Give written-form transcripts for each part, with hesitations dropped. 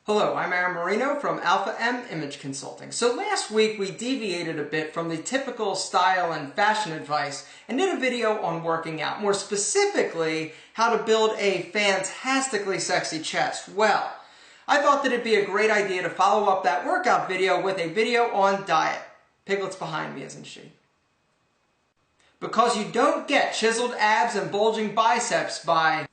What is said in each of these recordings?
Hello, I'm Aaron Marino from Alpha M Image Consulting. So last week we deviated a bit from the typical style and fashion advice and did a video on working out. More specifically, how to build a fantastically sexy chest. Well, I thought that it'd be a great idea to follow up that workout video with a video on diet. Piglet's behind me, isn't she? Because you don't get chiseled abs and bulging biceps by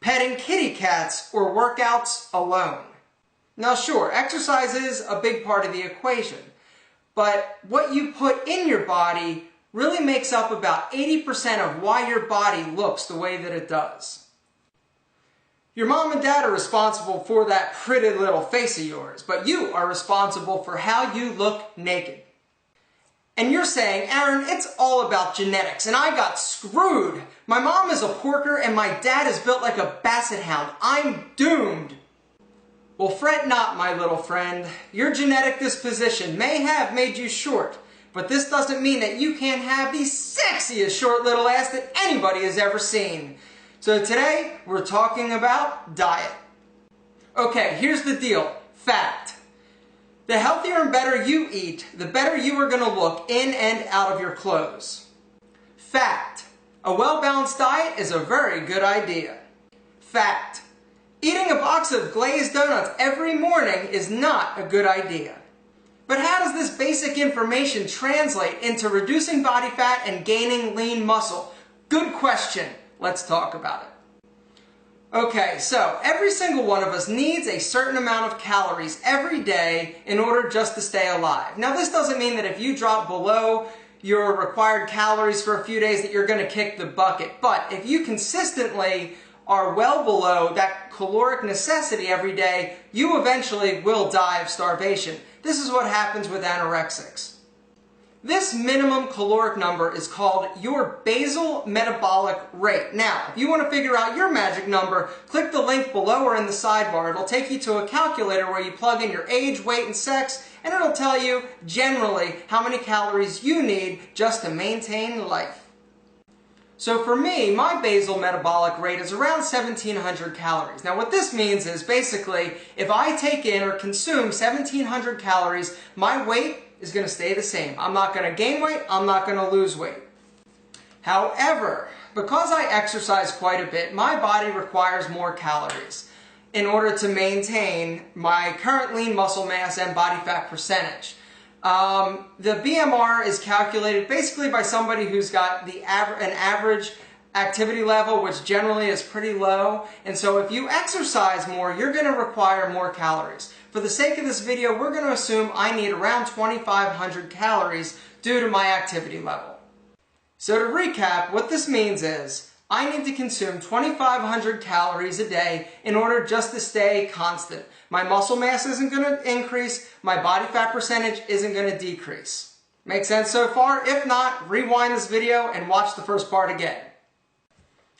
petting kitty cats or workouts alone. Now sure, exercise is a big part of the equation, but what you put in your body really makes up about 80% of why your body looks the way that it does. Your mom and dad are responsible for that pretty little face of yours, but you are responsible for how you look naked. And you're saying, Aaron, it's all about genetics, and I got screwed. My mom is a porker, and my dad is built like a basset hound. I'm doomed. Well, fret not, my little friend. Your genetic disposition may have made you short, but this doesn't mean that you can't have the sexiest short little ass that anybody has ever seen. So today, we're talking about diet. Okay, here's the deal. Fact. The healthier and better you eat, the better you are going to look in and out of your clothes. Fact. A well-balanced diet is a very good idea. Fact. Eating a box of glazed donuts every morning is not a good idea. But how does this basic information translate into reducing body fat and gaining lean muscle? Good question. Let's talk about it. Okay, so every single one of us needs a certain amount of calories every day in order just to stay alive. Now this doesn't mean that if you drop below your required calories for a few days that you're going to kick the bucket. But if you consistently are well below that caloric necessity every day, you eventually will die of starvation. This is what happens with anorexics. This minimum caloric number is called your basal metabolic rate. Now, if you want to figure out your magic number, click the link below or in the sidebar. It'll take you to a calculator where you plug in your age, weight, and sex, and it'll tell you generally how many calories you need just to maintain life. So for me, my basal metabolic rate is around 1,700 calories. Now what this means is basically, if I take in or consume 1,700 calories, my weight is going to stay the same. I'm not going to gain weight, I'm not going to lose weight. However, because I exercise quite a bit, my body requires more calories in order to maintain my current lean muscle mass and body fat percentage. The BMR is calculated basically by somebody who's got an average activity level, which generally is pretty low. And so if you exercise more, you're going to require more calories. For the sake of this video, we're going to assume I need around 2,500 calories due to my activity level. So to recap, what this means is I need to consume 2,500 calories a day in order just to stay constant. My muscle mass isn't going to increase, my body fat percentage isn't going to decrease. Make sense so far? If not, rewind this video and watch the first part again.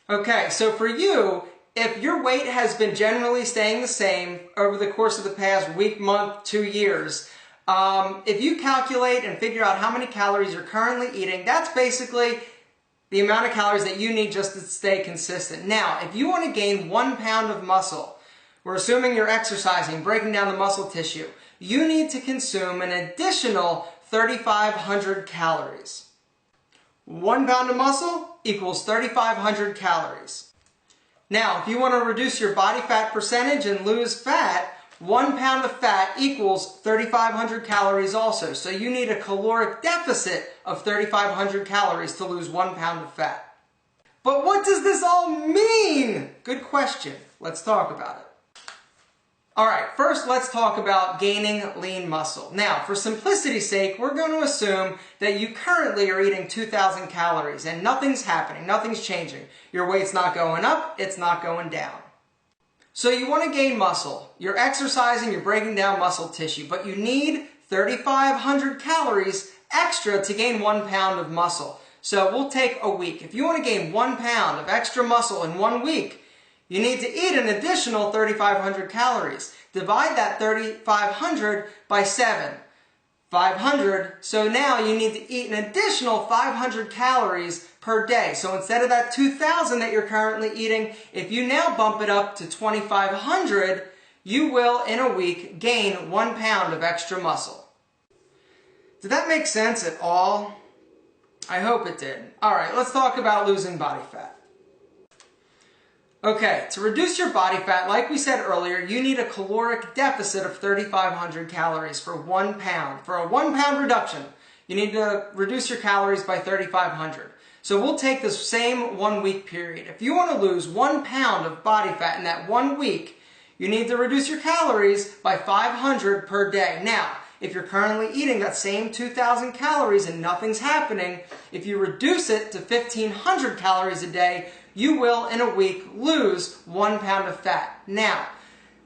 Okay, so for you, if your weight has been generally staying the same over the course of the past week, month, 2 years, if you calculate and figure out how many calories you're currently eating, that's basically the amount of calories that you need just to stay consistent. Now, if you want to gain 1 pound of muscle, we're assuming you're exercising, breaking down the muscle tissue, you need to consume an additional 3,500 calories. 1 pound of muscle equals 3,500 calories. Now, if you want to reduce your body fat percentage and lose fat, 1 pound of fat equals 3,500 calories also. So you need a caloric deficit of 3,500 calories to lose 1 pound of fat. But what does this all mean? Good question. Let's talk about it. Alright, first let's talk about gaining lean muscle. Now, for simplicity's sake, we're going to assume that you currently are eating 2,000 calories and nothing's happening, nothing's changing. Your weight's not going up, it's not going down. So you want to gain muscle. You're exercising, you're breaking down muscle tissue, but you need 3,500 calories extra to gain 1 pound of muscle. So we'll take a week. If you want to gain 1 pound of extra muscle in 1 week, you need to eat an additional 3,500 calories. Divide that 3,500 by 7. 500, so now you need to eat an additional 500 calories per day. So instead of that 2,000 that you're currently eating, if you now bump it up to 2,500, you will, in a week, gain 1 pound of extra muscle. Did that make sense at all? I hope it did. Alright, let's talk about losing body fat. Okay, to reduce your body fat, like we said earlier, you need a caloric deficit of 3,500 calories for 1 pound. For a 1 pound reduction, you need to reduce your calories by 3,500. So we'll take this same 1 week period. If you want to lose 1 pound of body fat in that 1 week, you need to reduce your calories by 500 per day. Now, if you're currently eating that same 2,000 calories and nothing's happening, if you reduce it to 1,500 calories a day, you will, in a week, lose 1 pound of fat. Now,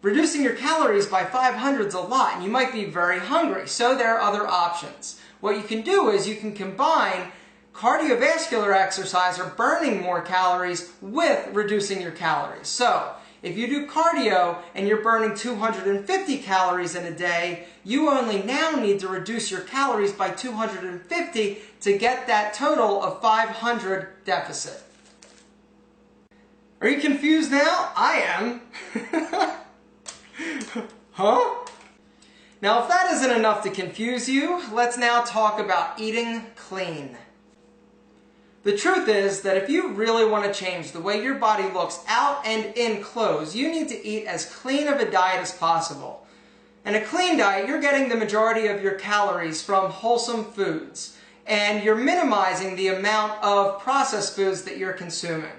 reducing your calories by 500 is a lot, and you might be very hungry, so there are other options. What you can do is you can combine cardiovascular exercise, or burning more calories, with reducing your calories. So, if you do cardio and you're burning 250 calories in a day, you only now need to reduce your calories by 250 to get that total of 500 deficit. Are you confused now? I am. Huh? Now, if that isn't enough to confuse you, let's now talk about eating clean. The truth is that if you really want to change the way your body looks out and in clothes, you need to eat as clean of a diet as possible. In a clean diet, you're getting the majority of your calories from wholesome foods, and you're minimizing the amount of processed foods that you're consuming.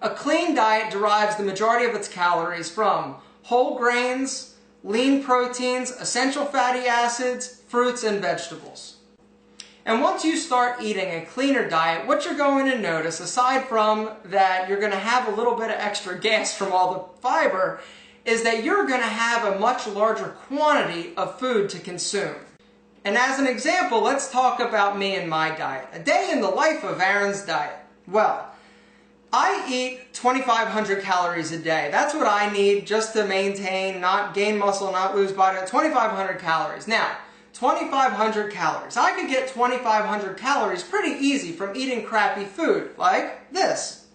A clean diet derives the majority of its calories from whole grains, lean proteins, essential fatty acids, fruits, and vegetables. And once you start eating a cleaner diet, what you're going to notice, aside from that you're going to have a little bit of extra gas from all the fiber, is that you're going to have a much larger quantity of food to consume. And as an example, let's talk about me and my diet. A day in the life of Aaron's diet. Well, I eat 2,500 calories a day. That's what I need just to maintain, not gain muscle, not lose body fat. 2,500 calories. Now, 2,500 calories. I could get 2,500 calories pretty easy from eating crappy food, like this.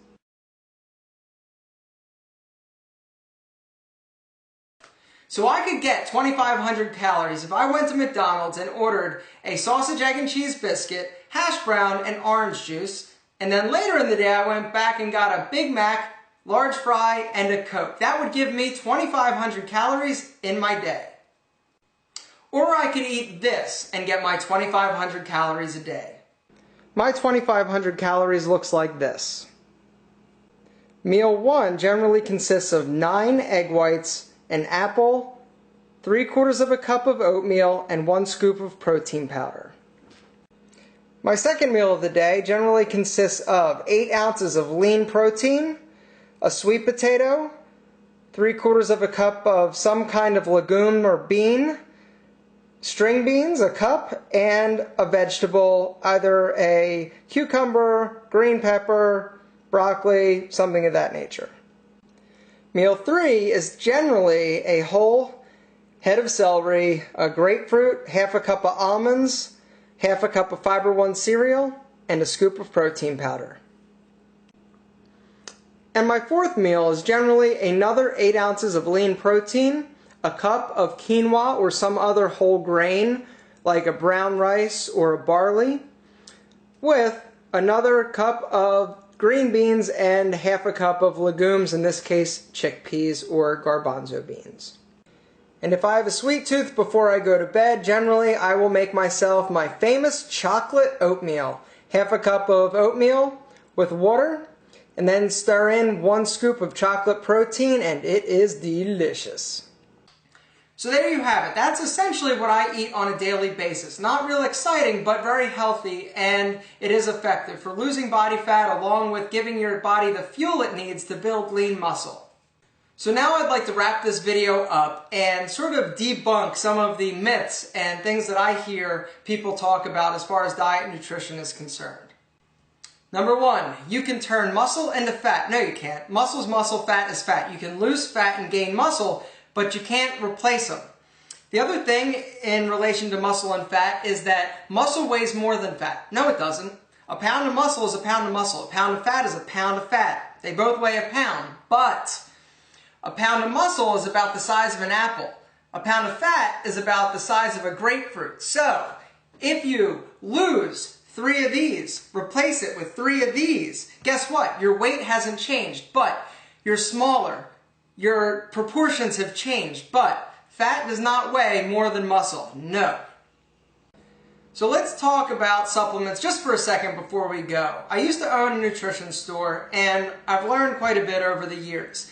So I could get 2,500 calories if I went to McDonald's and ordered a sausage, egg, and cheese biscuit, hash brown, and orange juice, and then later in the day I went back and got a Big Mac, large fry, and a Coke. That would give me 2,500 calories in my day. Or I could eat this and get my 2,500 calories a day. My 2,500 calories looks like this. Meal 1 generally consists of 9 egg whites, an apple, 3/4 of a cup of oatmeal, and 1 scoop of protein powder. My second meal of the day generally consists of 8 ounces of lean protein, a sweet potato, 3/4 of a cup of some kind of legume or bean, string beans, a cup, and a vegetable, either a cucumber, green pepper, broccoli, something of that nature. Meal 3 is generally a whole head of celery, a grapefruit, half a cup of almonds, half a cup of Fiber One cereal, and a scoop of protein powder. And my fourth meal is generally another 8 ounces of lean protein, a cup of quinoa or some other whole grain like a brown rice or a barley, with another cup of green beans and half a cup of legumes, in this case chickpeas or garbanzo beans. And if I have a sweet tooth before I go to bed, generally I will make myself my famous chocolate oatmeal. Half a cup of oatmeal with water, and then stir in 1 scoop of chocolate protein, and it is delicious. So there you have it. That's essentially what I eat on a daily basis. Not real exciting, but very healthy, and it is effective for losing body fat along with giving your body the fuel it needs to build lean muscle. So now I'd like to wrap this video up and sort of debunk some of the myths and things that I hear people talk about as far as diet and nutrition is concerned. Number 1, you can turn muscle into fat. No, you can't. Muscle is muscle, fat is fat. You can lose fat and gain muscle, but you can't replace them. The other thing in relation to muscle and fat is that muscle weighs more than fat. No, it doesn't. A pound of muscle is a pound of muscle. A pound of fat is a pound of fat. They both weigh a pound, but A pound of muscle is about the size of an apple. A pound of fat is about the size of a grapefruit. So, if you lose 3 of these, replace it with 3 of these, guess what? Your weight hasn't changed, but you're smaller. Your proportions have changed, but fat does not weigh more than muscle. No. So let's talk about supplements just for a second before we go. I used to own a nutrition store, and I've learned quite a bit over the years.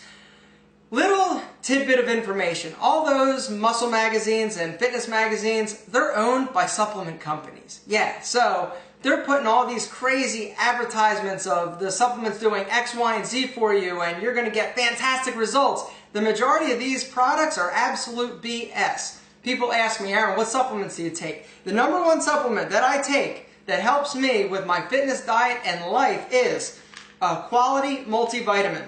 Little tidbit of information. All those muscle magazines and fitness magazines, they're owned by supplement companies. Yeah, so they're putting all these crazy advertisements of the supplements doing X, Y, and Z for you, and you're going to get fantastic results. The majority of these products are absolute BS. People ask me, Aaron, what supplements do you take? The number one supplement that I take that helps me with my fitness, diet, and life is a quality multivitamin.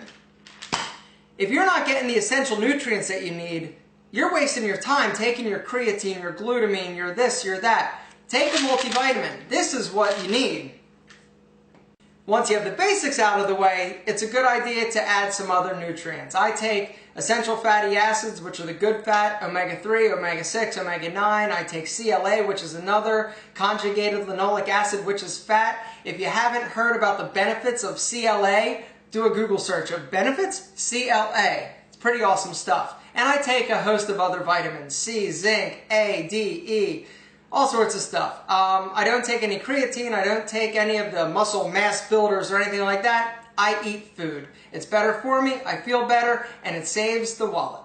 If you're not getting the essential nutrients that you need, you're wasting your time taking your creatine, your glutamine, your this, your that. Take a multivitamin. This is what you need. Once you have the basics out of the way, it's a good idea to add some other nutrients. I take essential fatty acids, which are the good fat, omega-3, omega-6, omega-9. I take CLA, which is another conjugated linoleic acid, which is fat. If you haven't heard about the benefits of CLA, do a Google search of benefits, CLA. It's pretty awesome stuff. And I take a host of other vitamins, C, zinc, A, D, E, all sorts of stuff. I don't take any creatine. I don't take any of the muscle mass builders or anything like that. I eat food. It's better for me, I feel better, and it saves the wallet.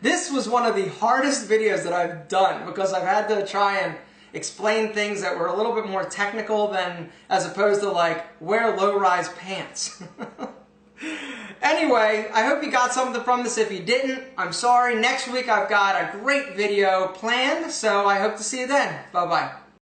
This was one of the hardest videos that I've done because I've had to try and explain things that were a little bit more technical than as opposed to like wear low-rise pants. Anyway, I hope you got something from this. If you didn't, I'm sorry. Next week I've got a great video planned, so I hope to see you then. Bye-bye.